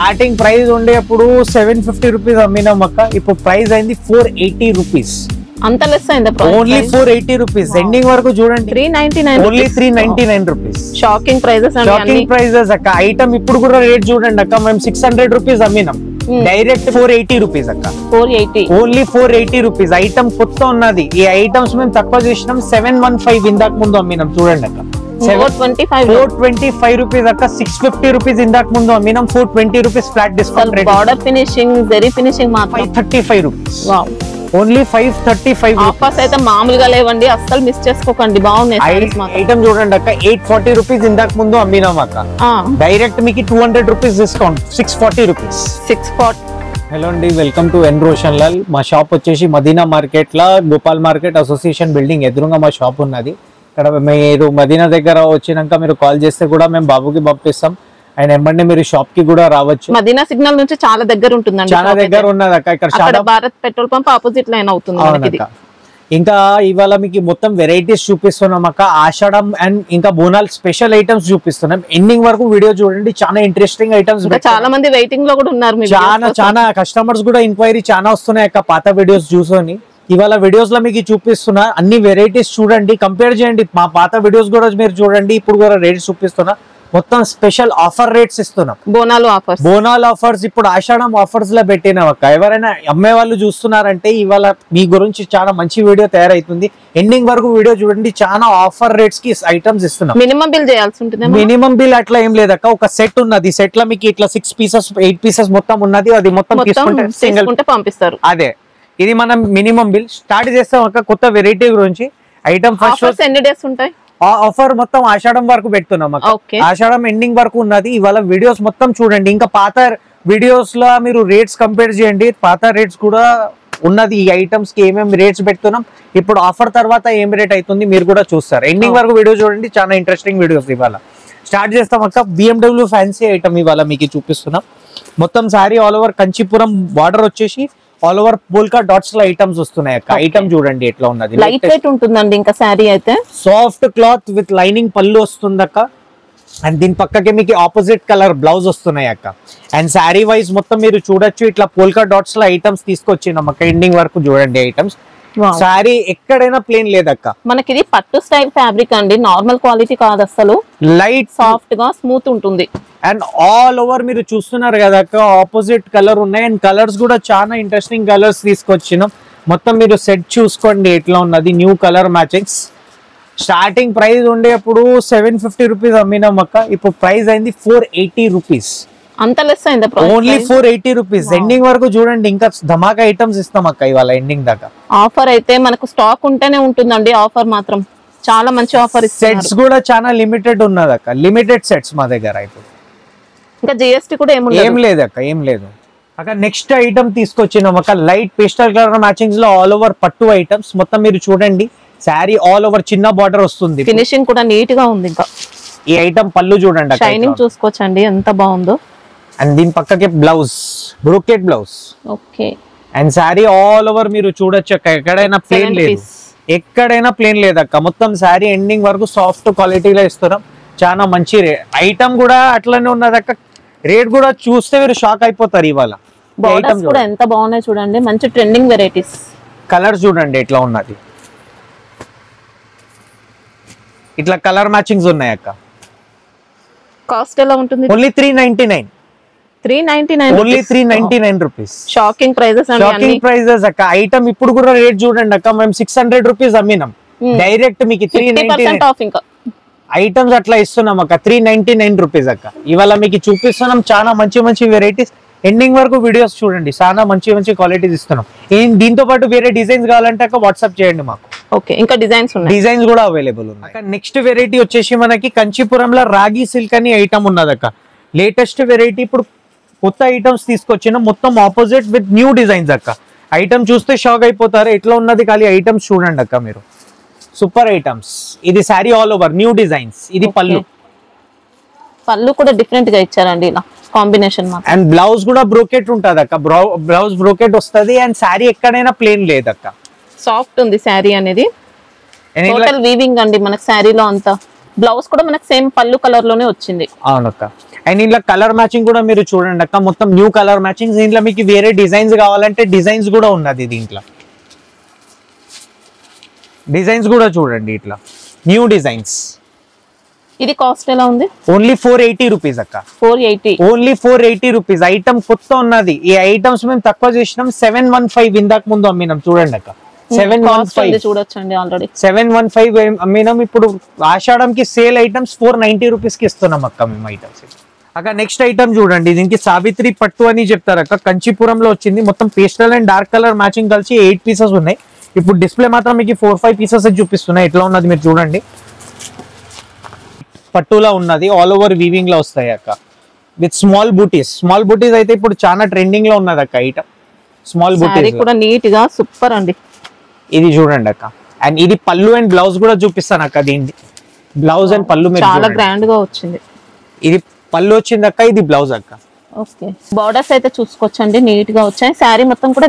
Starting price ఉండే అప్పుడు 750 rupees అమ్మినాం అక్క. ఇప్పుడు ప్రైస్ అయింది 480 రూపీస్. అంత లెస్ అయిందా? Only 480 rupees. ఎండింగ్ వరకు చూడండి 399. Only 399 rupees. షాకింగ్ ప్రైజెస్ అండి. షాకింగ్ ప్రైజెస్ అక్క. ఐటమ్ ఇప్పుడు కూడా రేట్ చూడండి అక్క. మేము 600 రూపీస్ అమ్మినాం, డైరెక్ట్ 480 రూపీస్ అక్క. 480 ఓన్లీ 480 రూపీస్. ఐటమ్ కొత్త ఉన్నది. ఈ ఐటమ్స్ మేము తక్కువ చేసినాం. 715 ఇందాక ముందు అమ్మినాం చూడండి అక్క. 425 రూపీస్ అక్క. 650 రూపీస్ ఇందాక ముందు అమ్మినాం. 420 rupees flat discount rate. Border finishing, zari finishing మాత్రం 535 రూపీస్. Wow, only 535. ఆఫర్స్ అయితే మామూలుగా లేవండి, అస్సలు మిస్ చేసుకోకండి. బాగున్నాయి ఐటమ్ చూడండి అక్క. 840 రూపీస్ ఇందాక ముందు అమ్మినాం అక్క. డైరెక్ట్ మీకు 200 రూపీస్ డిస్కౌంట్, 640 రూపీస్. 640. హలో అండి, వెల్కమ్ టు ఎన్ రోషన్ లాల్. మా షాప్ వచ్చేసి మదీనా మార్కెట్ లా, గోపాల్ మార్కెట్ అసోసియేషన్ బిల్డింగ్ ఎదురుగా మా షాప్ ఉన్నది. ఇక్కడ మీరు మదీనా దగ్గర వచ్చినాక మీరు కాల్ చేస్తే కూడా మేము బాబుకి పంపిస్తాం. ఆయన ఎమ్మంటే మీరు షాప్ కి కూడా రావచ్చు. మదీనా సిగ్నల్ నుంచి చాలా దగ్గర ఉంటుందండి. చాలా దగ్గర ఉన్నది అక్క. ఇక్కడ Bharat petrol pump opposite line అవుతుంది. ఇంకా ఇవాళ మీకు మొత్తం వెరైటీస్ చూపిస్తున్నాం అక్క. ఆషాఢం అండ్ ఇంకా బోనాల్ స్పెషల్ ఐటమ్స్ చూపిస్తున్నాం. ఎండింగ్ వరకు వీడియో చూడండి, చాలా ఇంట్రెస్టింగ్ ఐటమ్స్. చాలా మంది వెయిటింగ్ లో కూడా ఉన్నారు. చాలా కస్టమర్స్ కూడా ఎంక్వైరీ చాలా వస్తున్నాయి అక్క పాత వీడియోస్ చూసుకొని. ఇవాళ వీడియోస్ లో మీకు చూపిస్తున్నా అన్ని వెరైటీస్ చూడండి, కంపేర్ చేయండి. మా పాత వీడియోస్ కూడా మీరు చూడండి. ఇప్పుడు కూడా రేట్స్ చూపిస్తున్నా. మొత్తం స్పెషల్ ఆఫర్ రేట్స్ ఇస్తున్నాం. బోనాల్ ఆఫర్స్ ఇప్పుడు ఆషాఢం ఆఫర్స్ లో పెట్టినాం అక్క. ఎవరైనా అమ్మే వాళ్ళు చూస్తున్నారంటే ఇవాళ మీ గురించి చాలా మంచి వీడియో తయారైతుంది. ఎండింగ్ వరకు వీడియో చూడండి. చాలా ఆఫర్ రేట్స్ కి ఐటమ్స్ ఇస్తున్నాం. మినిమం బిల్ చేయాల్సి ఉంటుంది. మినిమం బిల్ అట్లా ఏం లేదక్క. ఒక సెట్ ఉన్నది. సెట్ లో మీకు ఇట్లా 6 పీసెస్ 8 పీసెస్ మొత్తం ఉన్నది. అది మొత్తం తీసుకుంటే పంపిస్తారు. అదే ఇది మనం మినిమం బిల్. స్టార్ట్ చేస్తాం అక్క కొత్త వెరైటీ గురించి. ఐటమ్ ఫస్ట్ ఎన్ని డేస్ ఉంటాయి? ఆఫర్ మొత్తం ఆషాఢం వరకు పెడుతున్నాం అక్క. ఆషాఢం ఎండింగ్ వరకు ఉన్నది. ఇవాళ వీడియోస్ మొత్తం చూడండి. ఇంకా పాత వీడియోస్ లో మీరు రేట్స్ కంపేర్ చేయండి. పాత రేట్స్ కూడా ఉన్నది. ఈ ఐటమ్స్ కి ఏమేమి రేట్స్ పెడుతున్నాం, ఇప్పుడు ఆఫర్ తర్వాత ఏం రేట్ అవుతుంది మీరు కూడా చూస్తారు. ఎండింగ్ వరకు వీడియో చూడండి. చాలా ఇంట్రెస్టింగ్ వీడియోస్. ఇవాళ స్టార్ట్ చేస్తాం అక్క. BMW ఫ్యాన్సీ ఐటమ్ ఇవాళ మీకు చూపిస్తున్నాం. మొత్తం sorry all over Kanchipuram border వచ్చేసి ఆల్ ఓవర్ పోల్కా డాట్స్ లో ఐటమ్స్ వస్తున్నాయి అక్క. ఐటమ్ చూడండి ఎట్లా ఉన్నది. లైట్ వెయిట్ ఉంటుందండి. ఇంకా సారీ అయితే సాఫ్ట్ క్లాత్ విత్ లైనింగ్ పళ్ళు వస్తుంది అక్క. అండ్ దీని పక్కకి మీకు ఆపోజిట్ కలర్ బ్లౌజ్ వస్తున్నాయి అక్క. అండ్ శారీ వైజ్ మొత్తం మీరు చూడొచ్చు. ఇట్లా పోల్కా డాట్స్ లో ఐటమ్స్ తీసుకొచ్చినాం అక్క. ఎండింగ్ వరకు చూడండి ఐటమ్స్. సారీ ఎక్కడైనా ప్లేన్ లేదక్క. మనకి ఇది పట్టు స్టైల్ ఫ్యాబ్రిక్ అండి. నార్మల్ క్వాలిటీ కాదు అసలు. లైట్ సాఫ్ట్ గా స్మూత్ ఉంటుంది. అండ్ ఆల్ ఓవర్ మీరు చూస్తున్నారు కదా అక్క, ఆపోజిట్ కలర్ ఉన్నాయి. అండ్ కలర్స్ కూడా చాలా ఇంట్రెస్టింగ్ కలర్స్ తీసుకొచ్చినాం. మొత్తం మీరు సెట్ చూసుకోండి ఎట్లా ఉన్నది. New colour matchings. Starting price ఉండే అప్పుడు 750 రూపీస్ అమ్మినాం అక్క. ఇప్పుడు ప్రైస్ అయింది 480 రూపీస్. అంత లెస్ అయిందా? Only 480 rupees. ఎండింగ్ వరకు చూడండి. ఇంకా ధమాకా ఐటమ్స్ ఇస్తాం అక్క ఇవాళ ఎండింగ్ దాకా. ఆఫర్ అయితే మనకు స్టాక్ ఉంటేనే ఉంటుందండి. ఆఫర్ మాత్రం చాలా మంచి ఆఫర్. సెట్స్ కూడా చాలా లిమిటెడ్ ఉన్నది అక్క. లిమిటెడ్ సెట్స్ మా దగ్గర. ఇప్పుడు ఇంకా GST కూడా ఏం లేదు అక్క. ఏం లేదు అక్క. నెక్స్ట్ ఐటమ్ తీసుకొచ్చినాం అక్క. లైట్ పేస్టల్ కలర్ మ్యాచింగ్స్ లో ఆల్ ఓవర్ పట్టు ఐటమ్స్ మొత్తం మీరు చూడండి. శారీ ఆల్ ఓవర్ చిన్న బార్డర్ వస్తుంది. ఫినిషింగ్ కూడా నీట్ గా ఉంది. ఇంకా ఈ ఐటమ్ పళ్ళు చూడండి. షైనింగ్ చూసుకోవచ్చండి ఎంత బాగుందో. అండ్ దీని పక్కకి blouse, brocade blouse. Okay. And sari all over మీరు చూడొచ్చు అక్క. ఎక్కడైనా ప్లేన్ లేదు. ఎక్కడైనా ప్లేన్ లేదక్క. మొత్తం శారీ ఎండింగ్ వరకు సాఫ్ట్ క్వాలిటీలో ఇస్తున్నాం. చాలా మంచి ఐటమ్ కూడా అట్లనే ఉన్నది అక్క. రేట్ కూడా చూస్తే మీరు షాక్ అయిపోతారు. ఇవాళ బార్డర్స్ కూడా ఎంత బాగున్నాయి చూడండి. మంచి ట్రెండింగ్ వెరైటీస్. కలర్స్ చూడండి ఎట్లా ఉన్నది. ఇట్లా కలర్ మ్యాచింగ్స్ ఉన్నాయి అక్క. కాస్ట్ ఎలా ఉంటుంది? Only 399. 399 only 399 rupees. Shocking prices. Shocking prices అక్క. ఐటమ్ ఇప్పుడు కూడా రేట్ చూడండి అక్క. మేము 600 రూపీస్ అమ్మినాం. డైరెక్ట్ మీకు 399 ఆఫ్. ఇంకా ఐటమ్స్ అట్లా ఇస్తున్నాం అక్క. 399 రూపీస్ అక్క. ఇవాళ మీకు చూపిస్తున్నాం చాలా మంచి మంచి వెరైటీస్. ఎండింగ్ వరకు వీడియోస్ చూడండి. చాలా మంచి మంచి క్వాలిటీస్ ఇస్తున్నాం. దీంతో పాటు వేరే డిజైన్స్ కావాలంటే అక్క వాట్సాప్ చేయండి మాకు. ఓకే. ఇంకా డిజైన్స్ ఉన్నాయి. డిజైన్స్ కూడా అవైలబుల్ ఉన్నాయి. నెక్స్ట్ వెరైటీ వచ్చేసి మనకి కంచిపురంలో రాగి సిల్క్ అని ఐటమ్ ఉన్నది అక్క. Latest variety. ఇప్పుడు కొత్త ఐటమ్స్ తీసుకొచ్చిన మొత్తం ఆపోజిట్ విత్ న్యూ డిజైన్స్ అక్క. ఐటమ్ చూస్తే షాక్ అయిపోతారు ఎట్లా ఉన్నది. ఖాళీ ఐటమ్స్ చూడండి అక్క మీరు. Super items. ఇది sari all over new designs. ఇది పళ్ళు. పళ్ళు కూడా డిఫరెంట్ గా ఇచ్చారండి ఇలా కాంబినేషన్. అండ్ బ్లౌజ్ కూడా బ్రోకెట్ ఉంటది అక్క. బ్లౌజ్ బ్రోకెట్ వస్తది. అండ్ శారీ ఎక్కడైనా ప్లేన్ లేదక్క. సాఫ్ట్ ఉంది శారీ అనేది. టోటల్ వీవింగ్ అండి మనకి శారీలో అంతా. బ్లౌజ్ కూడా మనకి సేమ్ పళ్ళు కలర్ లోనే వచ్చింది. అవునక్క. అండ్ ఇంట్లో కలర్ మ్యాచింగ్ కూడా మీరు చూడండి అక్క, మొత్తం న్యూ కలర్ మ్యాచింగ్. దీంట్లో మీకు వేరే డిజైన్స్ కావాలంటే డిజైన్స్ కూడా ఉన్నది దీంట్లో. డిజైన్స్ కూడా చూడండి ఇట్లా న్యూ డిజైన్స్. ఇది కాస్ట్ ఎలా ఉంది? ఓన్లీ 480 రూపీస్ అక్క. 480, ఓన్లీ 480 రూపీస్. ఐటమ్ కొత్త ఉన్నది. ఈ ఐటమ్స్ మేము తక్కువ చేసినాం. 715 ఇందాక ముందు అమ్మినాం చూడండి అక్క. 715 చూడొచ్చండి, ఆల్రెడీ 715 అమ్మినాం. ఇప్పుడు ఆషాఢంకి సేల్ ఐటమ్స్ 490 రూపీస్ కి ఇస్తున్నాం అక్క మేము ఐటమ్స్. అక్క నెక్స్ట్ ఐటమ్ చూడండి, దీనికి సావిత్రి పట్టు అని చెప్తారు అక్క. కంచీపురంలో వచ్చింది. మొత్తం pastel and dark colour matching కలిసి 8 పీసెస్ ఉన్నాయి. ఇప్పుడు డిస్ప్లే మాత్రం మీకు 4-5 పీసెస్ చూపిస్తున్నాయి. ఎట్లా ఉన్నది మీరు చూడండి. పట్టులా ఉన్నది, ఆల్ ఓవర్ వీవింగ్ లో వస్తాయి అక్క, విత్ స్మాల్ బూటీస్. స్మాల్ బూటీస్ అయితే ఇప్పుడు చాలా ట్రెండింగ్ లో ఉన్నది అక్క ఐటమ్. స్మాల్ బూటీస్ కూడా నీట్ గా సూపర్ అండి. ఇది చూడండి అక్క. అండ్ ఇది పళ్ళు అండ్ బ్లౌజ్ కూడా చూపిస్తాను అక్క. దీనికి బ్లౌజ్ అండ్ పళ్ళు చాలా గ్రాండ్ గా వచ్చింది. ఇది పళ్ళు వచ్చింది అక్క, ఇది బ్లౌజ్ అక్క. ఓకే, బార్డర్స్ అయితే చూసుకోవచ్చండి, నీట్ గా వచ్చాయి. శారీ మొత్తం కూడా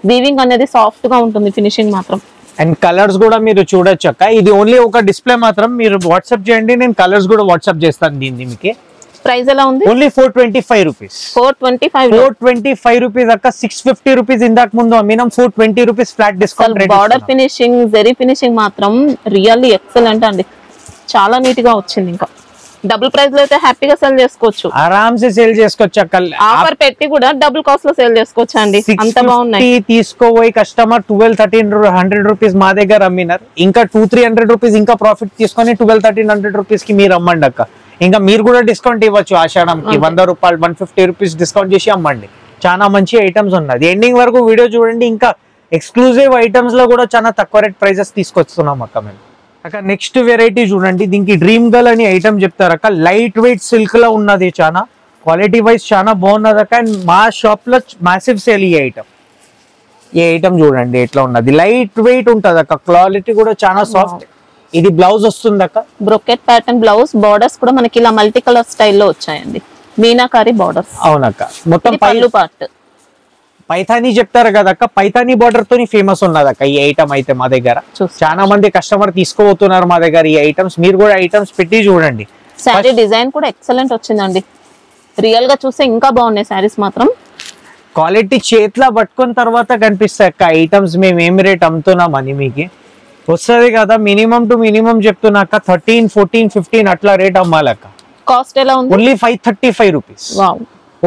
వీవింగ్ అనేది సాఫ్ట్ గా ఉంటుంది, ఫినిషింగ్ మాత్రం. అండ్ కలర్స్ కూడా మీరు చూడొచ్చు అక్క. ఇది ఓన్లీ ఒక డిస్ప్లే మాత్రం, మీరు వాట్సాప్ చేయండి, నేను కలర్స్ కూడా వాట్సాప్ చేస్తాను. దీన్ని మీకు ప్రైస్ ఎలా ఉంది? Only 425 rupees. 425 రూపీస్ అక్క. 650 రూపీస్ ఇందాక ముందు అమ్మినాం. 420 rupees flat discount. Border finishing, zari finishing మాత్రం రియల్లీ ఎక్సలెంట్ అండి, చాలా నీట్ గా వచ్చింది. ఇంకా డబుల్ ప్రైస్ లో అయితే హ్యాపీగా సెల్ చేసుకోవచ్చు, ఆరామ్సే సేల్ చేసుకోవచ్చు అక్క. ఆఫర్ పెట్టి కూడా డబుల్ కాస్ట్ లో సేల్ చేసుకోవచ్చు అండి, అంత బాగున్నాయి. తీసుకోబోయి కస్టమర్ 1200-1300 రూపీస్ మా దగ్గర అమ్మినారు. ఇంకా 200-300 రూపీస్ ఇంకా ప్రాఫిట్ తీసుకొని 1200-1300 రూపీస్ కి మీరు అమ్మండి అక్క. ఇంకా మీరు కూడా డిస్కౌంట్ ఇవ్వచ్చు ఆషాఢంకి. 100 రూపాయలు 150 రూపీస్ డిస్కౌంట్ చేసి అమ్మండి. చాలా మంచి ఐటమ్స్ ఉన్నది. ఎండింగ్ వరకు వీడియో చూడండి. ఇంకా ఎక్స్క్లూజివ్ ఐటమ్స్ లో కూడా చాలా తక్కువ రేట్ ప్రైజెస్ తీసుకొస్తున్నాం అక్క మేము. అక్క నెక్స్ట్ వెరైటీ చూడండి, దీనికి డ్రీమ్ గర్ల్ అని ఐటమ్ చెప్తారు అక్క. లైట్ వెయిట్ సిల్క్ లో ఉన్నది, చాలా క్వాలిటీ వైజ్ చాలా బాగున్నది అక్క. అండ్ మా షాప్ లో మ్యాసివ్ సేల్ ఈ ఐటమ్. ఈ ఐటమ్ చూడండి ఎట్లా ఉన్నది, లైట్ వెయిట్ ఉంటది అక్క, క్వాలిటీ కూడా చాలా సాఫ్ట్. ఇది బ్లౌజ్ వస్తుంది అక్క, బ్రొకెట్ ప్యాటర్న్ బ్లౌజ్. బార్డర్స్ కూడా మనకి ఇలా మల్టీ కలర్ స్టైల్లో వచ్చాయండి, మీనాకారి బార్డర్స్. అవునక్క, మొత్తం పళ్ళు పార్ట్ పైథానీ చెప్తారు కదా అక్క. పైథానీ బార్డర్ తోని ఫేమస్ ఉన్నది అక్క ఈ ఐటమ్ అయితే మా దగ్గర. చాలా మంది కస్టమర్ తీసుకోబోతున్నారు మా దగ్గర ఈ ఐటమ్స్. మీరు కూడా ఐటమ్స్ పెట్టి చూడండి. శారీ డిజైన్ కూడా ఎక్సలెంట్ వచ్చిందండి, రియల్ గా చూస్తే ఇంకా బాగున్నాయి శారీస్ మాత్రం. క్వాలిటీ చేతిలో పట్టుకున్న తర్వాత కనిపిస్తాయి అక్క ఐటమ్స్. మేము ఏం రేట్ అమ్ముతున్నాం అని మీకు వస్తుంది కదా. మినిమం టు మినిమం చెప్తున్నాక 13, 14, 15 అట్లా రేట్ అమ్మాలక్క. కాస్ట్ ఎలా ఉంది? Only 535 rupees.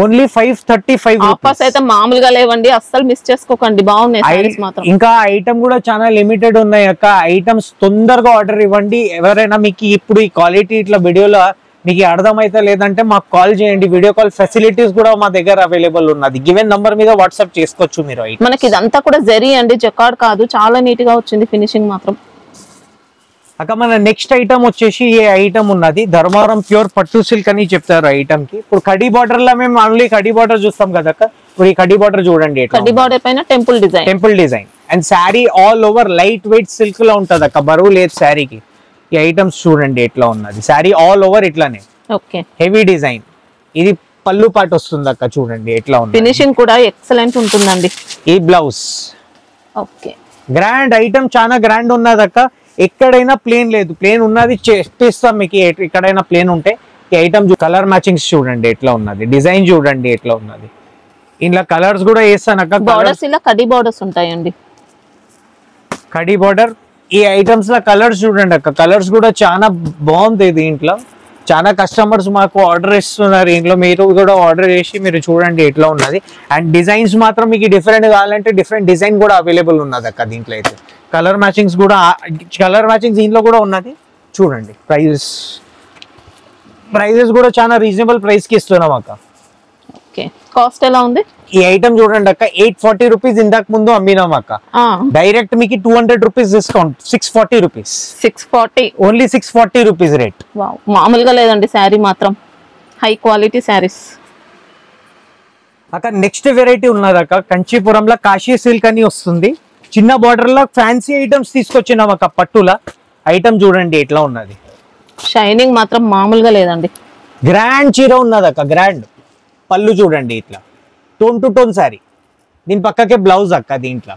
ఓన్లీ 535 ఆఫర్స్ అయితే మామూలుగా లేవండి, అస్సలు మిస్ చేసుకోకండి, బాగున్నాయి సారీస్ మాత్రం. ఇంకా ఐటమ్ కూడా చాలా లిమిటెడ్ ఉన్నాయి అక్క. ఐటమ్స్ తొందరగా ఆర్డర్ ఇవ్వండి. ఎవరైనా మీకు ఇప్పుడు ఈ క్వాలిటీ ఇట్లా వీడియోలో మీకు అర్థమైతే లేదంటే మాకు కాల్ చేయండి. వీడియో కాల్ ఫెసిలిటీస్ కూడా మా దగ్గర అవైలబుల్ ఉన్నది. గివెన్ నంబర్ మీద వాట్సాప్ చేసుకోవచ్చు మీరు. మనకి ఇదంతా కూడా జరీ అండి, జకార్డ్ కాదు, చాలా నీట్ గా వచ్చింది ఫినిషింగ్ మాత్రం. అక్క మన నెక్స్ట్ ఐటమ్ వచ్చేసి ఈ ఐటమ్ ఉన్నది, ధర్మవరం ప్యూర్ పట్టు సిల్క్ అని చెప్తారు ఐటమ్ కి. ఇప్పుడు కడి బార్డర్ లో మేము ఓన్లీ కడి బార్డర్ చూస్తాం కదా అక్క. ఇప్పుడు ఈ కడి బార్డర్ చూడండి, కడి బార్డర్ పైన temple design. And sari all over light weight silk లో ఉంటది అక్క, బరువు లేదు శారీకి. ఈ ఐటమ్స్ చూడండి ఎట్లా ఉన్నది, శారీ ఆల్ ఓవర్ ఇట్లానే హెవీ డిజైన్. ఇది పళ్ళు పాటు వస్తుంది అక్క, చూడండి ఎట్లా ఉంది. ఫినిషింగ్ కూడా ఎక్సలెంట్ ఉంటుందండి. ఈ బ్లౌజ్ గ్రాండ్ ఐటమ్, చాలా గ్రాండ్ ఉన్నది అక్క. ఎక్కడైనా ప్లేన్ లేదు, ప్లేన్ ఉన్నది చేస్తాం మీకు. ఎక్కడైనా ప్లేన్ ఉంటే ఈ ఐటమ్ కలర్ మ్యాచింగ్స్ చూడండి ఎట్లా ఉన్నది, డిజైన్ చూడండి ఎట్లా ఉన్నది. ఇంట్లో కలర్స్ కూడా వేస్తాను అక్క. బార్డర్స్ ఇలా కడి బార్డర్స్ ఉంటాయండి, కడి బార్డర్. ఈ ఐటమ్స్ లో కలర్స్ చూడండి అక్క, కలర్స్ కూడా చాలా బాగుంది. దీంట్లో చాలా కస్టమర్స్ మాకు ఆర్డర్ ఇస్తున్నారు. ఇంట్లో మీరు కూడా ఆర్డర్ చేసి మీరు చూడండి ఎట్లా ఉన్నది. అండ్ డిజైన్స్ మాత్రం మీకు డిఫరెంట్ కావాలంటే డిఫరెంట్ డిజైన్ కూడా అవైలబుల్ ఉన్నది అక్క దీంట్లో అయితే. కలర్ మ్యాచింగ్స్ కూడా, కలర్ మ్యాచింగ్స్ దీంట్లో కూడా ఉన్నది చూడండి. ప్రైజెస్ కూడా చాలా రీజనబుల్ ప్రైస్ కి ఇస్తున్నాం అక్క. కాస్ట్ ఎలా ఉంది? ఈ ఐటమ్ చూడండి అక్క, 840 రూపీస్ ఇందాక ముందు అమ్మినాం అక్క. డైరెక్ట్ మీకు 200 rupees discount, 640 rupees. 640, only 640 rupees rate. మామూలుగా లేదండి శారీ మాత్రం, హై క్వాలిటీ శారీస్. అక్క నెక్స్ట్ వెరైటీ ఉన్నది అక్క, కంచీపురంలో కాశీ సిల్క్ అని వస్తుంది. చిన్న బార్డర్ లో ఫ్యాన్సీ ఐటమ్స్ తీసుకొచ్చినాం అక్క. పట్టుల ఐటమ్ చూడండి ఎట్లా ఉన్నది, షైనింగ్ మాత్రం మామూలుగా లేదండి. గ్రాండ్ చీర ఉన్నది అక్క, గ్రాండ్. పళ్ళు చూడండి ఇట్లా టోన్ టు టోన్ శారీ. దీని పక్కకే బ్లౌజ్ అక్క దీంట్లో.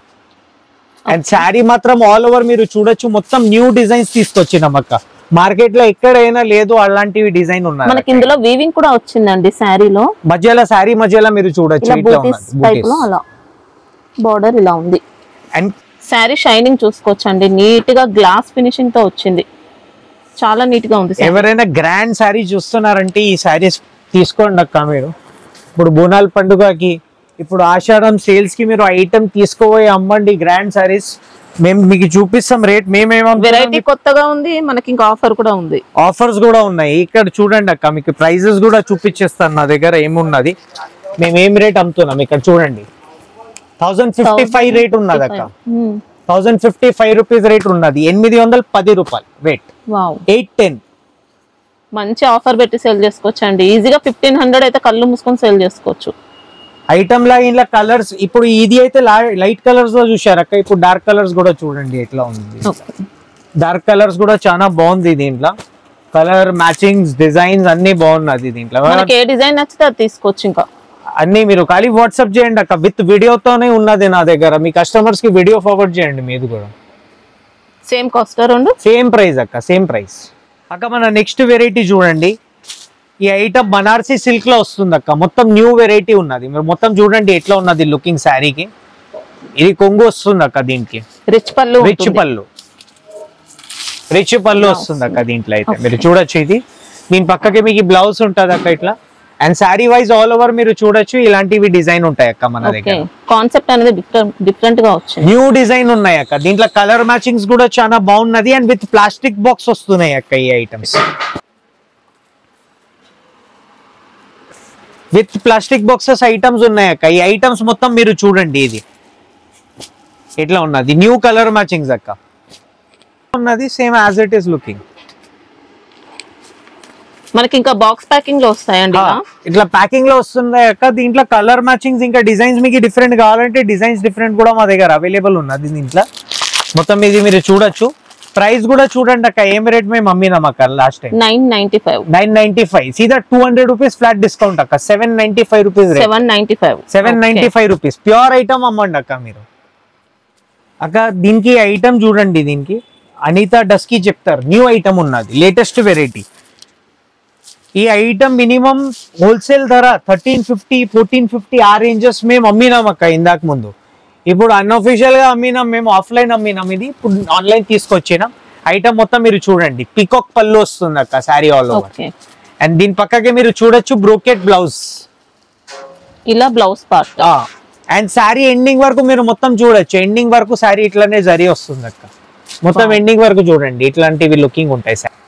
అండ్ శారీ మాత్రం ఆల్ ఓవర్ మీరు చూడొచ్చు, మొత్తం న్యూ డిజైన్స్ తీసుకొచ్చినాం అక్క. మార్కెట్ లో ఎక్కడైనా లేదు అలాంటివి డిజైన్ ఉన్నాయి. మనకి ఇందులో వీవింగ్ కూడా వచ్చిందండి శారీలో, మధ్యలో శారీ మధ్యలో మీరు చూడొచ్చు టైప్ లో అలా బోర్డర్ ఇలా ఉంది. అండ్ శారీ షైనింగ్ చూసుకోవచ్చండి, నీట్ గా గ్లాస్ ఫినిషింగ్ తో వచ్చింది, చాలా నీట్ గా ఉంది. ఎవరైనా గ్రాండ్ శారీ చూస్తున్నారంటే ఈ శారీస్ తీసుకోండి అక్క. మీరు ఇప్పుడు బోనాల పండుగకి, ఇప్పుడు ఆషాఢం సేల్స్ కి మీరు ఐటమ్ తీసుకోపోయి అమ్మండి గ్రాండ్ శారీస్. మేము మీకు చూపిస్తాం రేట్. వెరైటీ కొత్తగా ఉంది, మనకి ఇంకా ఆఫర్ కూడా ఉంది, ఆఫర్స్ కూడా ఉన్నాయి. ఇక్కడ చూడండి అక్క, మీకు ప్రైజెస్ కూడా చూపించేస్తాను నా దగ్గర ఏమున్నది, మేము ఏం రేట్ అమ్ముతున్నాం. ఇక్కడ చూడండి 1055 రేట్ ఉన్నది అక్క, 1055 రూపీస్ రేట్ ఉన్నది, 810 రూపాయలు రేట్. 810 మంచి ఆఫర్ పెట్టి సేల్ చేసుకోవచ్చు అండి. ఈజీగా 1500 అయితే కళ్ళు మూసుకొని సేల్ చేసుకోవచ్చు. ఐటమ్ లా ఇలా కలర్స్, ఇప్పుడు ఇది అయితే లైట్ కలర్స్ లో చూసారు అక్క, ఇప్పుడు డార్క్ కలర్స్ కూడా చూడండి ఎట్లా ఉంది. డార్క్ కలర్స్ కూడా చాలా బాగుంది దీంట్లో, కలర్ మ్యాచింగ్స్ డిజైన్స్ అన్ని బాగున్నది దీంట్లో. మనకి ఏ డిజైన్ నచ్చితే అది తీసుకోవచ్చు. ఇంకా అన్ని మీరు ఖాళీ వాట్సాప్ చేయండి అక్క, విత్ వీడియోతోనే ఉన్నది నా దగ్గర. మీ కస్టమర్స్ కి వీడియో ఫార్వర్డ్ చేయండి. మీది కూడా సేమ్ కాస్ట్, రెండు సేమ్ ప్రైస్ అక్క, సేమ్ ప్రైస్ అక్క. మన నెక్స్ట్ వెరైటీ చూడండి, ఈ ఐటమ్ బనారసి సిల్క్ లో వస్తుంది అక్క, మొత్తం న్యూ వెరైటీ ఉన్నది. మీరు మొత్తం చూడండి ఎట్లా ఉన్నది లుకింగ్ శారీకి. ఇది కొంగు వస్తుంది అక్క, దీనికి రిచ్ పళ్ళు, రిచ్ పళ్ళు వస్తుంది అక్క దీంట్లో అయితే. మీరు చూడొచ్చు, ఇది దీని పక్కకి మీకు బ్లౌజ్ ఉంటుంది అక్క ఇట్లా. And sari wise all over మీరు చూడొచ్చు ఇలాంటివి డిజైన్ ఉంటాయి అక్క మన దగ్గర. కాన్సెప్ట్ అనేది డిఫరెంట్ గా వచ్చింది, న్యూ డిజైన్ ఉన్నాయి అక్క. దీంట్లో కలర్ మ్యాచింగ్స్ కూడా చాలా బాగున్నది. అండ్ విత్ ప్లాస్టిక్ బాక్స్ వస్తున్నాయి అక్క ఈ items, with plastic boxes items ఉన్నాయి అక్క. ఈ ఐటమ్స్ మొత్తం మీరు చూడండి, ఇది ఎట్లా ఉన్నది, న్యూ కలర్ మ్యాచింగ్స్ అక్క ఉన్నది, same as it is looking. మనకి ఇంకా బాక్స్ ప్యాకింగ్ లో వస్తాయండి, ఇట్లా ప్యాకింగ్ లో వస్తున్నాయి అక్క. దీంట్లో కలర్ మ్యాచింగ్స్ ఇంకా డిజైన్స్ మీకు డిఫరెంట్ కావాలంటే డిజైన్స్ డిఫరెంట్ కూడా మా దగ్గర అవైలబుల్ ఉన్నది దీంట్లో. మొత్తం ఇది మీరు చూడొచ్చు. ప్రైస్ కూడా చూడండి అక్క, ఏం రేట్ మేము అమ్మినాం అక్క లాస్ట్ టైం, 995. సీదా 200 రూపీస్ ఫ్లాట్ డిస్కౌంట్ అక్క, 795 రూపీస్, 795 రూపీస్ ప్యూర్ ఐటమ్ అమ్మండి అక్క మీరు. అక్క దీనికి ఐటమ్ చూడండి, దీనికి అనితా డస్కీ చెప్తారు, న్యూ ఐటమ్ ఉన్నది, లేటెస్ట్ వెరైటీ. ఈ ఐటమ్ మినిమం హోల్సేల్ ధర 1350, 1450 ఆ రేంజెస్ మేము అమ్మినాం అక్క ఇందాక ముందు. ఇప్పుడు అన్అఫీషియల్ గా అమ్మినాం, మేము ఆఫ్లైన్ అమ్మినాం, ఇది ఇప్పుడు ఆన్లైన్ తీసుకొచ్చినాం. ఐటమ్ మొత్తం మీరు చూడండి, పికాక్ పళ్ళు వస్తుంది అక్క శారీ ఆల్ ఓవర్. అండ్ దీని పక్కకి మీరు చూడొచ్చు బ్రోకెట్ బ్లౌజ్, ఇలా blouse part. And sari ending వరకు మీరు మొత్తం చూడొచ్చు, ఎండింగ్ వరకు శారీ ఇట్లానే జరీ వస్తుంది అక్క. మొత్తం ఎండింగ్ వరకు చూడండి, ఇట్లాంటివి లుకింగ్ ఉంటాయి. శారీ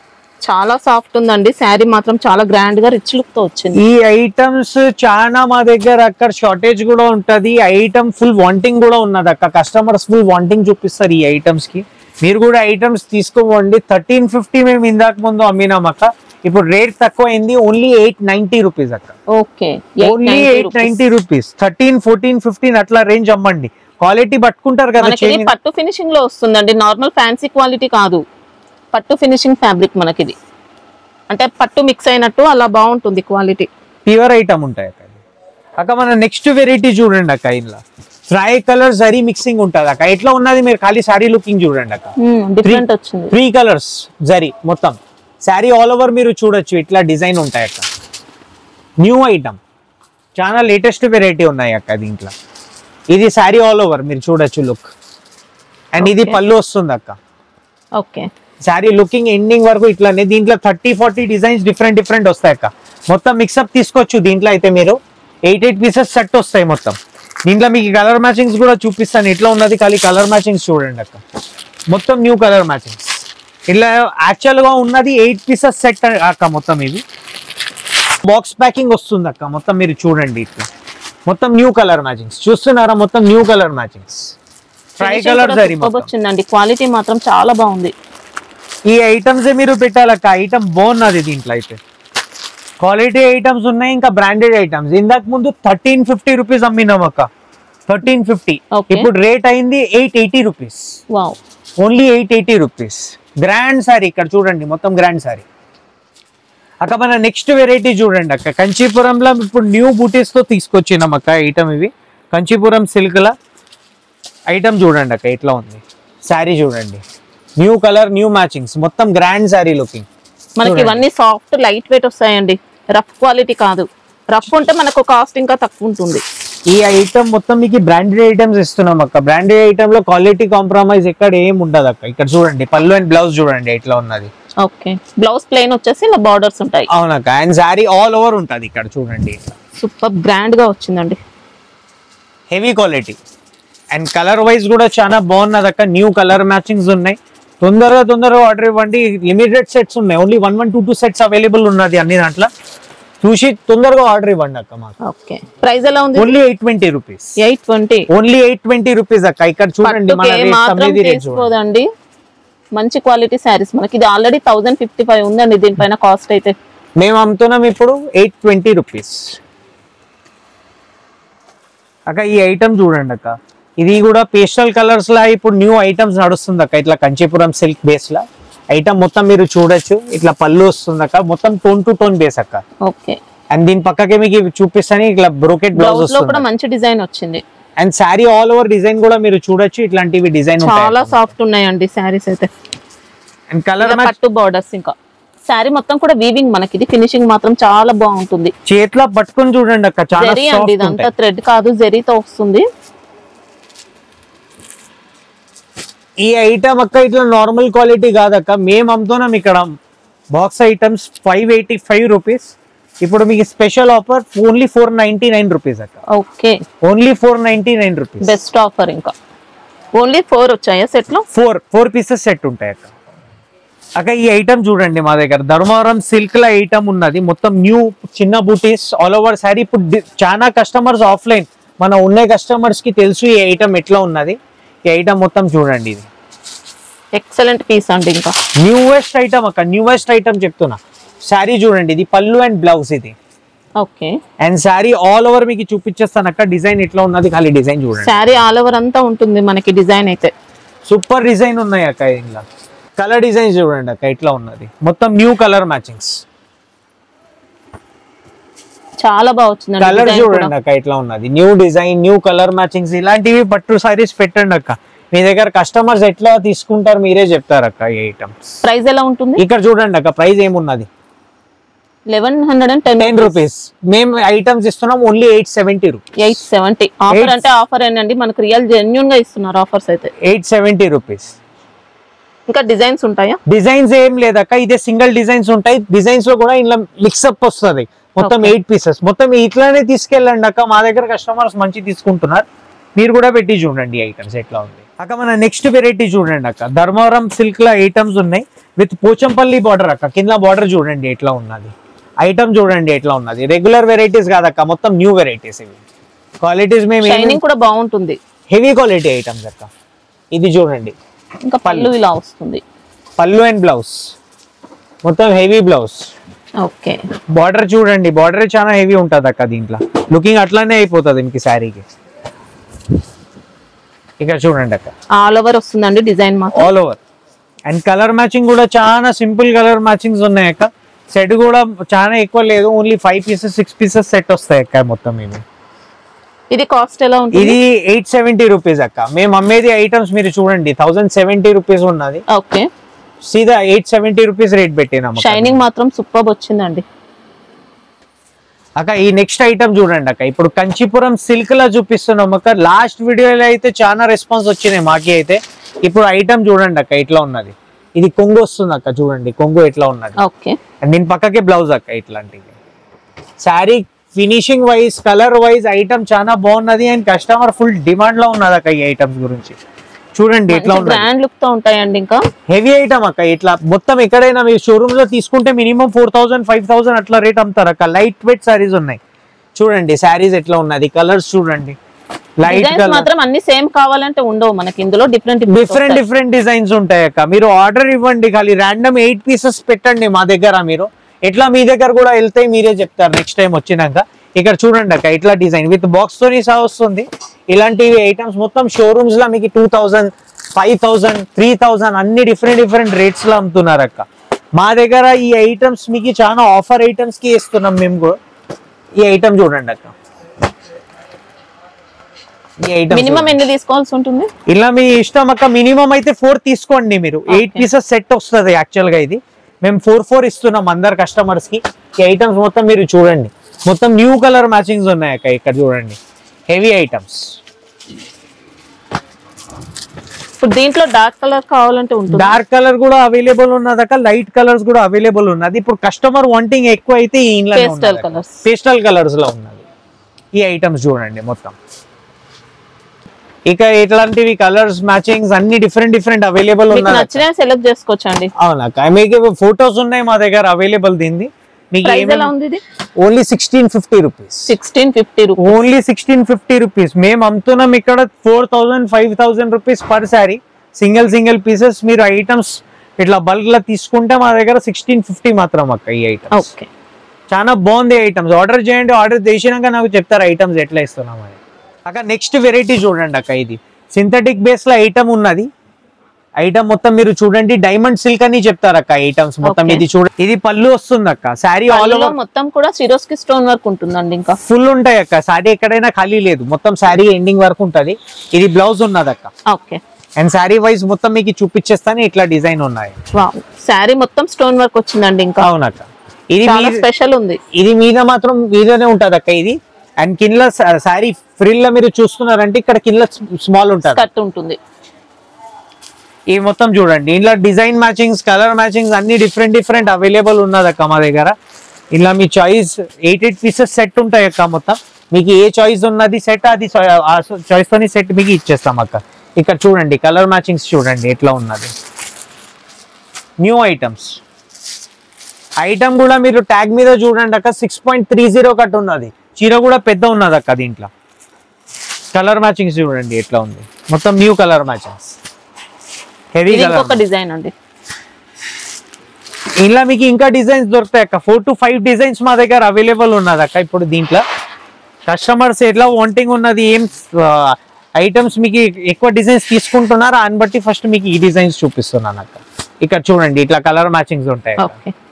చాలా సాఫ్ట్ ఉందండి, శారీ మాత్రం చాలా గ్రాండ్ గా రిచ్ లుక్ తో వచ్చింది. ఈ ఐటమ్స్ చాలా మా దగ్గర అక్కడ షార్టేజ్ కూడా ఉంటది. ఐటమ్ ఫుల్ వాంటింగ్ కూడా ఉన్నది అక్క, కస్టమర్స్ ఫుల్ వాంటింగ్ చూపిస్తారు ఈ ఐటమ్స్ కి. మీరు కూడా ఐటమ్స్ తీసుకోండి. 1350 మేము ఇందాక ముందు అమ్మినాం అక్క, ఇప్పుడు రేట్ తక్కువ అయింది, ఓన్లీ 890 రూపీస్ అక్క. Okay, only 890 rupees. 13, 14, 15 అట్లా రేంజ్ అమ్మండి. క్వాలిటీ పట్టుకుంటారు కదా, పట్టు ఫినిషింగ్ లో వస్తుందండి, నార్మల్ ఫ్యాన్సీ క్వాలిటీ కాదు, పట్టు ఫినిషింగ్ ఫ్యాబ్రిక్. మనకి ఇది అంటే పట్టు మిక్స్ అయినట్టు అలా బాగుంటుంది, క్వాలిటీ ప్యూర్ ఐటమ్ ఉంటాయి అక్క. అక్క మన నెక్స్ట్ వెరైటీ చూడండి అక్క, ఇలా ట్రై కలర్ జరీ మిక్సింగ్ ఉంటుంది అక్క. ఎట్లా ఉన్నది మీరు ఖాళీ శారీ లుకింగ్ చూడండి అక్క, డిఫరెంట్ వచ్చింది. 3 కలర్స్ జరీ మొత్తం శారీ ఆల్ ఓవర్ మీరు చూడొచ్చు, ఇట్లా డిజైన్ ఉంటాయి అక్క. న్యూ ఐటమ్, చాలా లేటెస్ట్ వెరైటీ ఉన్నాయి అక్క దీంట్లో. ఇది శారీ ఆల్ ఓవర్ మీరు చూడొచ్చు లుక్. అండ్ ఇది పళ్ళు వస్తుంది అక్క. ఓకే, శారీ లుకింగ్ ఎండింగ్ వరకు ఇట్లానే. దీంట్లో 30-40 డిజైన్స్ డిఫరెంట్ వస్తాయి అక్క. మొత్తం మిక్సప్ తీసుకోవచ్చు. దీంట్లో అయితే మీరు 8 పీసెస్ సెట్ వస్తాయి మొత్తం. దీంట్లో మీకు కలర్ మ్యాచింగ్స్ కూడా చూపిస్తాను ఎట్లా ఉన్నది, ఖాళీ కలర్ మ్యాచింగ్స్ చూడండి అక్క. మొత్తం న్యూ కలర్ మ్యాచింగ్స్. ఇట్లా యాక్చువల్ గా ఉన్నది 8 పీసెస్ సెట్ అక్క. మొత్తం ఇది బాక్స్ ప్యాకింగ్ వస్తుంది అక్క. మొత్తం మీరు చూడండి, ఇట్లా మొత్తం న్యూ కలర్ మ్యాచింగ్స్ చూస్తున్నారా, మొత్తం new colour matchings. Try colour zari వచ్చిందండి, క్వాలిటీ మాత్రం చాలా బాగుంది. ఈ ఐటమ్స్ మీరు పెట్టాలక్క, ఐటమ్ బాగున్నది దీంట్లో అయితే. క్వాలిటీ ఐటమ్స్ ఉన్నాయి, ఇంకా బ్రాండెడ్ ఐటమ్స్. ఇందాక ముందు 1350 రూపీస్ అమ్మినాం అక్క, 1350. ఇప్పుడు రేట్ అయింది 880 rupees, only 880 rupees. Grand sorry ఇక్కడ చూడండి, మొత్తం గ్రాండ్ సారీ అక్క. మన నెక్స్ట్ వెరైటీ చూడండి అక్క, కంచీపురంలో ఇప్పుడు న్యూ బూటీస్ తో తీసుకొచ్చినాం అక్క ఐటమ్. ఇవి కంచీపురం సిల్క్ లా ఐటమ్ చూడండి అక్క, ఎట్లా ఉంది శారీ చూడండి. న్యూ కలర్ న్యూ మ్యాచింగ్స్, మొత్తం గ్రాండ్ సారీ లుకింగ్. మనకి ఇవన్నీ సాఫ్ట్ లైట్ వెయిట్ వస్తాయండి, రఫ్ క్వాలిటీ కాదు. రఫ్ ఉంటే మనకు కాస్ట్ ఇంకా తక్కువ ఉంటుంది. ఈ ఐటమ్ మొత్తం మీకు బ్రాండెడ్ ఐటమ్స్ ఇస్తున్నాం అక్క. బ్రాండెడ్ ఐటమ్ లో క్వాలిటీ కాంప్రమైజ్ ఎక్కడ ఏం ఉండదు అక్క. ఇక్కడ చూడండి పళ్ళు అండ్ బ్లౌజ్ చూడండి ఎట్లా ఉన్నది. ఓకే, బ్లౌజ్ ప్లెయిన్ వచ్చేసి ఇలా బార్డర్స్ ఉంటాయి. అవునక్క, అండ్ సారీ ఆల్ ఓవర్ ఉంటది. ఇక్కడ చూడండి సూపర్ గ్రాండ్ గా వచ్చిందండి, heavy quality. And colour wise కూడా చాలా బాగున్నది అక్క. న్యూ కలర్ మ్యాచింగ్స్ ఉన్నాయి. తొందరగా ఆర్డర్ ఇవ్వండి. లిమిటెడ్ సెట్స్ ఉన్నాయి, ఓన్లీ 1-2 సెట్స్ అవైలబుల్ ఉన్నది అన్ని దాంట్లో. చూసి తొందరగా ఆర్డర్ ఇవ్వండి అక్క మాకు. ఓకే, ప్రైస్ ఎలా ఉంది? Only 820 rupees. 820 ఓన్లీ 820 రూపీస్ అక్క. ఇక్కడ చూడండి తీసుకోదండి, మంచి క్వాలిటీ శారీస్. మనకి ఇది ఆల్రెడీ 1055 ఉందండి దీనిపైన కాస్ట్ అయితే. మేము అమ్ముతున్నాం ఇప్పుడు 820 రూపీస్ అక్క. ఈ ఐటమ్ చూడండి అక్క, ఇది కూడా పేస్టల్ కలర్స్ లా ఇప్పుడు న్యూ ఐటమ్స్ నడుస్తుంది అక్క. ఇట్లా కంచీపురం సిల్క్ బేస్ లా ఐటమ్ మొత్తం మీరు చూడొచ్చు. ఇట్లా పళ్ళు వస్తుంది అక్క, మొత్తం టోన్ టు టోన్ బేస్ అక్క. ఓకే, అండ్ దీని పక్కకే మీకు చూపిస్తాను ఇట్లా బ్రోకెట్ బ్లౌజ్ వస్తుంది. కూడా మంచి డిజైన్ వచ్చింది. And sorry all over design కూడా మీరు చూడొచ్చు. ఇట్లాంటివి డిజైన్ చాలా సాఫ్ట్ ఉన్నాయండి సారీస్ అయితే. అండ్ కలర్ పట్టు బార్డర్స్, ఇంకా సారీ మొత్తం కూడా వీవింగ్. మనకి ఇది ఫినిషింగ్ మాత్రం చాలా బాగుంటుంది. చేతిలో పట్టుకొని చూడండి అక్క, చాలా సాఫ్ట్. ఇదంతా థ్రెడ్ కాదు, జరీతో వస్తుంది. ఈ ఐటమ్ అక్క ఇట్లా నార్మల్ క్వాలిటీ కాదక్క. మేము అమ్ముతున్నాం ఇక్కడ బాక్స్ ఐటమ్స్ 585 రూపీస్. ఇప్పుడు మీకు స్పెషల్ ఆఫర్ ఓన్లీ 499 రూపీస్ అక్క. Okay, only 499 rupees best offer. ఇంకా ఓన్లీ 4 వచ్చాయా సెట్ లో? 4 పీసెస్ సెట్ ఉంటాయి అక్క. అక్క ఈ ఐటమ్ చూడండి మా దగ్గర ధర్మవరం సిల్క్ ల ఐటమ్ ఉన్నది. మొత్తం న్యూ చిన్న బూటీస్ ఆల్ ఓవర్ సారీ. ఇప్పుడు చాలా కస్టమర్స్ ఆఫ్లైన్ మన ఉన్న కస్టమర్స్ కి తెలుసు ఈ ఐటమ్ ఎట్లా ఉన్నది. ఈ ఐటమ్ మొత్తం చూడండి, ఇది ఎక్సలెంట్ పీస్ అండి. ఇంకా న్యూయెస్ట్ ఐటమ్ అక్క, న్యూయెస్ట్ ఐటమ్ చెప్తున్నా. సారీ చూడండి, ఇది పళ్ళు అండ్ బ్లౌజ్ ఇది. Okay, and sorry all over మీకు చూపించేస్తాను అక్క. డిజైన్ ఎట్లా ఉన్నది, ఖాళీ డిజైన్ చూడండి. సారీ ఆల్ ఓవర్ అంతా ఉంటుంది మనకి డిజైన్ అయితే. సూపర్ డిజైన్ ఉన్నాయి అక్క. ఇంట్లో కలర్ డిజైన్ చూడండి అక్క ఎట్లా ఉన్నది. మొత్తం న్యూ కలర్ మ్యాచింగ్స్, చాలా బాగా వచ్చింది. కలర్ చూడండి అక్క ఎట్లా ఉన్నది. New design, new colour matchings. ఇలాంటివి పట్టు సారీస్ పెట్టండి అక్క. మీ దగ్గర కస్టమర్స్ ఎట్లా తీసుకుంటారు మీరే చెప్తారు అక్క. ఈ ఐటమ్స్ ప్రైస్ ఎలా ఉంటుంది ఇక్కడ చూడండి అక్క. ప్రైస్ ఏమున్నది 1110 రూపీస్. మేము ఐటమ్స్ ఇస్తున్నాం ఓన్లీ 870 రూపీస్. 870 ఆఫర్ అంటే ఆఫర్ ఏనండి, మనకు రియల్ జెన్యూన్ గా ఇస్తున్నారు ఆఫర్స్ అయితే. 870 రూపీస్. ఇంకా డిజైన్స్ ఉంటాయా? డిజైన్స్ ఏం లేదక్క, ఇదే సింగిల్ డిజైన్స్ ఉంటాయి. డిజైన్స్ లో కూడా ఇలా మిక్స్అప్ వస్తుంది. మొత్తం 8 పీసెస్. మొత్తం ఇట్లానే తీసుకెళ్ళండి అక్క. మా దగ్గర కస్టమర్స్ మంచి తీసుకుంటున్నారు. మీరు కూడా పెట్టి చూడండి ఐటమ్స్ ఎట్లా ఉంది అక్క. మన నెక్స్ట్ వెరైటీ చూడండి అక్క, ధర్మవరం సిల్క్ ల ఐటమ్స్ ఉన్నాయి విత్ పోచంపల్లి బార్డర్ అక్క. కింద బార్డర్ చూడండి ఎట్లా ఉన్నది. ఐటమ్ చూడండి ఎట్లా ఉన్నది. రెగ్యులర్ వెరైటీస్ కాదక్క, మొత్తం న్యూ వెరైటీస్. ఇవి క్వాలిటీస్ మేము షైనింగ్ కూడా బాగుంటుంది. హెవీ క్వాలిటీ ఐటమ్స్ అక్క. ఇది చూడండి, ఇంకా పళ్ళు ఇలా వస్తుంది. పళ్ళు అండ్ బ్లౌజ్ మొత్తం హెవీ బ్లౌజ్. ఓకే, బార్డర్ చూడండి, బార్డర్ చాలా హెవీ ఉంటది అక్క. దీంట్లో లుకింగ్ అట్లానే అయిపోతుంది మీకు శారీకి. ఇక్కడ చూడండి అక్క ఆల్ ఓవర్ వస్తుందండి డిజైన్ మాత్రం, all over. And colour matching కూడా చాలా సింపుల్ కలర్ మ్యాచింగ్స్ ఉన్నాయి అక్క. సెట్ కూడా చాలా ఎక్కువ లేదు, ఓన్లీ 5 పీసెస్ 6 పీసెస్ సెట్ వస్తాయి అక్క మొత్తం. ఇది కాస్ట్ ఎలా ఉంటుంది? ఇది 870 రూపీస్ అక్క. మేము అమ్మేది ఐటమ్స్ మీరు చూడండి 1070 రూపీస్ ఉన్నది. ఓకే, సీదా 870 రూపీస్ రేట్ పెట్టినాము. షైనింగ్ మాత్రం సూపర్ వచ్చిందండి అక్క. ఈ నెక్స్ట్ ఐటమ్ చూడండి అక్క, ఇప్పుడు కంచీపురం సిల్క్ లా చూపిస్తున్నాం అక్క. లాస్ట్ వీడియోలో అయితే చాలా రెస్పాన్స్ వచ్చినాయి మాకి అయితే. ఇప్పుడు ఐటమ్ చూడండి అక్క ఎట్లా ఉన్నది. ఇది కొంగు వస్తుంది అక్క, చూడండి కొంగు ఎట్లా ఉన్నది. ఓకే, అండ్ దీని పక్కకే బ్లౌజ్ అక్క. ఇట్లాంటివి sari finishing wise, colour wise item చాలా బాగున్నది. అండ్ కస్టమర్ ఫుల్ డిమాండ్ లో ఉన్నది అక్క ఈ ఐటమ్స్ గురించి. చూడండి ఎట్లా ఉంది, గ్రాండ్ లుక్ తో ఉంటాయండి. ఇంకా హెవీ ఐటమ్ అక్క. ఇట్లా మొత్తం ఎక్కడైనా మీ షోరూమ్ లో తీసుకుంటే మినిమం 4000 5000 అట్లా రేట్ అమ్ముతారు అక్క. లైట్ వెయిట్ సారీస్ ఉన్నాయి. చూడండి సారీస్ ఎట్లా ఉన్నది, కలర్స్ చూడండి. లైట్ కలర్ మాత్రం అన్ని సేమ్ కావాలంటే ఉండవు మనకి. ఇందులో డిఫరెంట్ డిజైన్స్ ఉంటాయి అక్క. మీరు ఆర్డర్ ఇవ్వండి, ఖాళీ ర్యాండమ్ 8 పీసెస్ పెట్టండి మా దగ్గర. మీరు ఎట్లా మీ దగ్గర కూడా వెళ్తాయి మీరే చెప్తారు నెక్స్ట్ టైం వచ్చినాక. ఇక్కడ చూడండి అక్క ఇట్లా డిజైన్ విత్ బాక్స్ తోని సహా వస్తుంది. ఇలాంటివి ఐటమ్స్ మొత్తం షోరూమ్స్ లో మీకు 2000 5000 3000 అన్ని డిఫరెంట్ రేట్స్ లో అమ్ముతున్నారు అక్క. మా దగ్గర ఈ ఐటమ్స్ మీకు చాలా ఆఫర్ ఐటమ్స్ కి ఇస్తున్నాం మేము కూడా. ఈ ఐటమ్ చూడండి అక్క, ఈ ఐటమ్స్ మినిమం ఎన్ని తీసుకోవాల్సి ఉంటుంది? ఇలా మీ ఇష్టం అక్క. మినిమం అయితే 4 తీసుకోండి మీరు. 8 పీసెస్ సెట్ వస్తుంది యాక్చువల్ గా. ఇది మేము 4 ఇస్తున్నాం అందరు కస్టమర్స్ కి. ఈ ఐటమ్స్ మొత్తం మీరు చూడండి, మొత్తం న్యూ కలర్ మ్యాచింగ్స్ ఉన్నాయి అక్క. ఇక్కడ చూడండి హెవీ ఐటమ్స్. ఇప్పుడు దీంట్లో డార్క్ కలర్ కావాలంటే ఉంటుంది. డార్క్ కలర్ కూడా అవైలబుల్ ఉన్నదక్క, లైట్ కలర్స్ కూడా అవైలబుల్ ఉన్నది. ఇప్పుడు కస్టమర్ వాంటింగ్ ఎక్కువ అయితే పేస్టల్ కలర్స్ లో ఉన్నది. ఈ ఐటమ్స్ చూడండి మొత్తం. ఇక ఇట్లాంటివి కలర్స్ మ్యాచింగ్స్ అన్ని డిఫరెంట్ అవైలబుల్ ఉన్నాయి. నచ్చినా సెలెక్ట్ చేసుకోవచ్చండి. అవునక్క, మీకు ఫోటోస్ ఉన్నాయి మా దగ్గర అవైలబుల్. దీన్ని మీకు ఓన్లీ 1650 రూపీస్. 1650 only 1650 rupees. మేము అమ్ముతున్నాం ఇక్కడ 4000 5000 rupees per sari. Single pieces మీరు ఐటమ్స్ ఇట్లా బల్క్ లా తీసుకుంటే మా దగ్గర 1650 మాత్రం అక్క. ఈ ఐటమ్స్ చాలా బాగుంది ఐటమ్స్. ఆర్డర్ చేయండి, ఆర్డర్ చేసినాక నాకు చెప్తారు ఐటమ్స్ ఎట్లా ఇస్తున్నాం అని అక్క. నెక్స్ట్ వెరైటీ చూడండి అక్క. ఇది సింథటిక్ బేస్ లో ఐటమ్ ఉన్నది. ఐటమ్ మొత్తం మీరు చూడండి డైమండ్ సిల్క్ అని చెప్తారు అక్క. ఐటమ్స్ మొత్తం ఇది చూడండి. ఇది పళ్ళు వస్తుంది అక్క. శారీ ఆల్ ఓవర్ మొత్తం కూడా సిరోస్కి స్టోన్ వర్క్ ఉంటుందండి. ఇంకా ఫుల్ ఉంటాయి అక్క. శారీ ఎక్కడైనా ఖాళీ లేదు, మొత్తం శారీ ఎండింగ్ వరకు ఉంటది. ఇది బ్లౌజ్ ఉన్నది అక్క. ఓకే. అండ్ శారీ వైజ్ మొత్తం మీకు చూపించేస్తాను. ఇట్లా డిజైన్ ఉన్నాయి. శారీ మొత్తం స్టోన్ వర్క్ వచ్చిందండి. ఇంకా అవునక్క. ఇది స్పెషల్ ఉంది. ఇది మీద మాత్రం మీదనే ఉంటది అక్క. ఇది అండ్ కింద శారీ ఫ్రిల్ లో మీరు చూస్తున్నారంటే ఇక్కడ కింద స్మాల్ ఉంటుంది. ఈ మొత్తం చూడండి ఇలా డిజైన్ మ్యాచింగ్స్, కలర్ మ్యాచింగ్స్ అన్ని డిఫరెంట్ అవైలబుల్ ఉన్నది అక్క మా దగ్గర. ఇలా మీ చాయిస్ 8 పీసెస్ సెట్ ఉంటాయి అక్క. మొత్తం మీకు ఏ చాయిస్ ఉన్నది సెట్, అది చాయిస్ తోని సెట్ మీకు ఇచ్చేస్తాం అక్క. ఇక్కడ చూడండి కలర్ మ్యాచింగ్స్ చూడండి ఎట్లా ఉన్నది. New items. ఐటమ్ కూడా మీరు ట్యాగ్ మీద చూడండి అక్క. 6.30 కట్ ఉన్నది. చీర కూడా పెద్ద ఉన్నది అక్క. దీంట్లో కలర్ మ్యాచింగ్స్ చూడండి ఎట్లా ఉంది. మొత్తం new colour matchings, heavy colour design అండి. ఇలా మీకు ఇంకా డిజైన్స్ దొరుకుతాయి అక్క. 4 to 5 డిజైన్స్ మా దగ్గర అవైలబుల్ ఉన్నది అక్క. ఇప్పుడు దీంట్లో కస్టమర్స్ ఎట్లా వాంటింగ్ ఉన్నది, ఏం ఐటమ్స్ మీకు ఎక్కువ డిజైన్స్ తీసుకుంటున్నారా అని బట్టి ఫస్ట్ మీకు ఈ డిజైన్స్ చూపిస్తున్నాను అక్క. ఇక్కడ చూడండి ఇట్లా కలర్ మ్యాచింగ్స్ ఉంటాయి.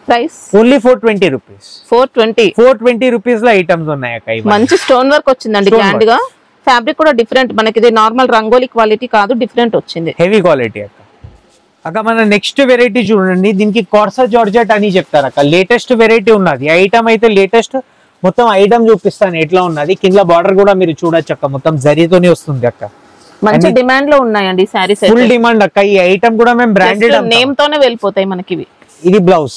Price only 420 rupees. 420 రూపీస్ లో ఐటమ్స్ ఉన్నాయి అక్క. మంచి స్టోన్ వర్క్ వచ్చిందండి గ్రాండ్ గా. ఫ్యాబ్రిక్ కూడా డిఫరెంట్, మనకి ఇది నార్మల్ రంగోలీ క్వాలిటీ కాదు, డిఫరెంట్ వచ్చింది, హెవీ క్వాలిటీ అక్క. అక్క మన నెక్స్ట్ వెరైటీ చూడండి. దీనికి కార్సా జార్జెట్ అని చెప్తారు అక్క. లేటెస్ట్ వెరైటీ ఉన్నది. ఐటమ్ అయితే లేటెస్ట్. మొత్తం ఐటమ్ చూపిస్తాను ఎట్లా ఉన్నది. కింద బార్డర్ కూడా మీరు చూడొచ్చు అక్క. మొత్తం జరీతోనే వస్తుంది అక్క. మంచి డిమాండ్ లో ఉన్నాయండి సారీస్. ఫుల్ డిమాండ్ అక్క. ఈ ఐటమ్ కూడా మేము బ్రాండెడ్ నేమ్ తోనే వెళ్ళిపోతాయి మనకి. ఇది బ్లౌజ్,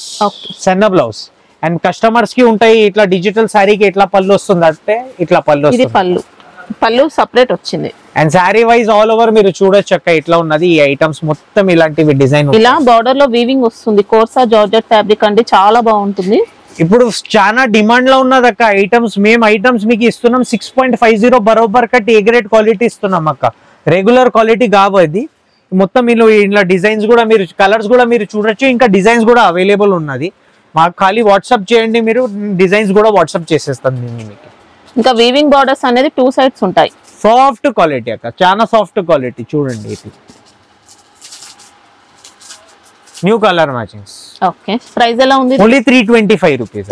సన్న బ్లౌజ్. అండ్ కస్టమర్స్ కి ఉంటాయి ఇట్లా డిజిటల్ శారీకి ఎట్లా పళ్ళు వస్తుంది అంటే ఇట్లా పళ్ళు. ఇది పళ్ళు సెపరేట్ వచ్చింది. And sari wise all over మీరు చూడొచ్చు అక్క ఇట్లా ఉన్నది. ఈ ఐటమ్స్ మొత్తం ఇలాంటివి డిజైన్. ఇలా బార్డర్ లో వీవింగ్ వస్తుంది. కోర్సా జార్జెట్ ఫ్యాబ్రిక్ అండి, చాలా బాగుంటుంది. ఇప్పుడు చాలా డిమాండ్ లో ఉన్నది అక్క ఐటమ్స్. మేము ఐటమ్స్ మీకు ఇస్తున్నాం 6.50 బరోబర్ కట్ ఏ గ్రేడ్ క్వాలిటీ ఇస్తున్నాం అక్క. రెగ్యులర్ క్వాలిటీ కావది. మొత్తం మీరు ఇలా డిజైన్స్ కూడా మీరు కలర్స్ కూడా మీరు చూడొచ్చు. ఇంకా డిజైన్స్ కూడా అవైలబుల్ ఉన్నది. మాకు ఖాళీ వాట్సాప్ చేయండి, మీరు డిజైన్స్ కూడా వాట్సాప్ చేసేస్తాను మీకు. ఇంకా వీవింగ్ బార్డర్స్ అనేది 2 సైడ్స్ ఉంటాయి. సాఫ్ట్ క్వాలిటీ అక్క, చాలా సాఫ్ట్ క్వాలిటీ చూడండి. ఇది new colour matchings. Okay. Price ఎలా ఉంది? Only 325 rupees.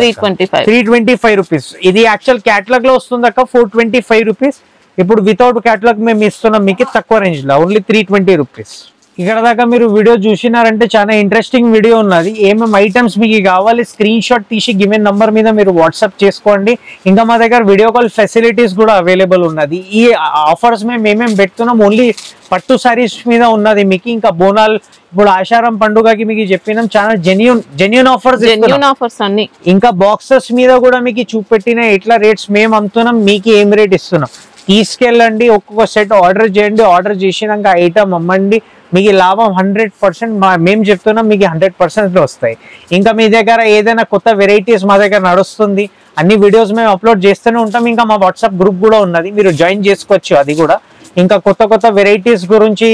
325 రూపీస్. ఇది యాక్చువల్ క్యాటలాగ్ లో వస్తుంది అక్క 425 రూపీస్. ఇప్పుడు వితౌట్ క్యాటలాగ్ మేము ఇస్తున్నాం మీకు తక్కువ రేంజ్ లో ఓన్లీ 320 రూపీస్. ఇక్కడ దాకా మీరు వీడియో చూసినారంటే చాలా ఇంట్రెస్టింగ్ వీడియో ఉన్నది. ఏమేమి ఐటమ్స్ మీకు కావాలి స్క్రీన్ షాట్ తీసి గివెన్ నంబర్ మీద మీరు వాట్సాప్ చేసుకోండి. ఇంకా మా దగ్గర వీడియో కాల్ ఫెసిలిటీస్ కూడా అవైలబుల్ ఉన్నది. ఈ ఆఫర్స్ మేము ఏమేమి పెడుతున్నాం ఓన్లీ పట్టు సారీస్ మీద ఉన్నది మీకు. ఇంకా బోనాల్ ఇప్పుడు ఆషాఢం పండుగకి మీకు చెప్పినాం చాలా జెన్యూన్ ఆఫర్స్ అన్ని. ఇంకా బాక్సెస్ మీద కూడా మీకు చూపెట్టిన ఎట్లా రేట్స్ మేము అమ్ముతున్నాం, మీకు ఏం రేట్ ఇస్తున్నాం. తీసుకెళ్ళండి, ఒక్కొక్క సెట్ ఆర్డర్ చేయండి. ఆర్డర్ చేసినాక ఐటమ్ అమ్మండి. మీకు లాభం 100% మేము చెప్తున్నాం మీకు 100% వస్తాయి. ఇంకా మీ దగ్గర ఏదైనా కొత్త వెరైటీస్ మా దగ్గర నడుస్తుంది. అన్ని వీడియోస్ మేము అప్లోడ్ చేస్తూనే ఉంటాం. ఇంకా మా వాట్సాప్ గ్రూప్ కూడా ఉన్నది, మీరు జాయిన్ చేసుకోవచ్చు అది కూడా. ఇంకా కొత్త వెరైటీస్ గురించి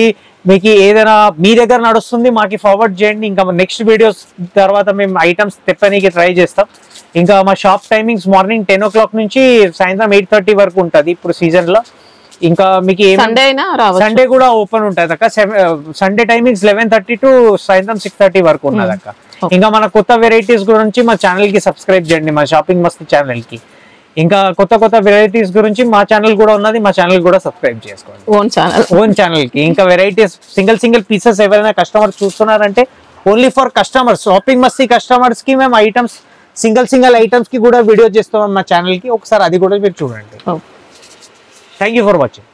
మీకు ఏదైనా మీ దగ్గర నడుస్తుంది మాకు ఫార్వర్డ్ చేయండి. ఇంకా నెక్స్ట్ వీడియోస్ తర్వాత మేము ఐటమ్స్ తెప్పడానికి ట్రై చేస్తాం. ఇంకా మా షాప్ టైమింగ్స్ మార్నింగ్ 10 o'clock నుంచి సాయంత్రం 8:30 వరకు ఉంటుంది ఇప్పుడు సీజన్ లో. ఇంకా మీకు సండే కూడా ఓపెన్ ఉంటుంది అక్క. సండే టైమింగ్స్ 11:30 to సాయంత్రం 6:30 వరకు ఉన్నది అక్క. ఇంకా మన కొత్త వెరైటీస్ గురించి మా ఛానల్ కి సబ్స్క్రైబ్ చేయండి, మా షాపింగ్ మస్తీ ఛానల్ కి. ఇంకా కొత్త కొత్త వెరైటీస్ గురించి మా ఛానల్ కూడా ఉన్నది, మా ఛానల్ కూడా సబ్స్క్రైబ్ చేసుకోండి. ఓన్ ఛానల్ కి ఇంకా వెరైటీస్ సింగిల్ పీసెస్ ఎవరైనా కస్టమర్స్ చూస్తున్నారంటే ఓన్లీ ఫర్ కస్టమర్స్, షాపింగ్ మస్తీ కస్టమర్స్ కి మేము ఐటమ్స్ సింగిల్ ఐటమ్స్ కి కూడా వీడియో చేస్తాం మా ఛానల్ కి. ఒకసారి అది కూడా మీరు చూడండి. Thank you for watching.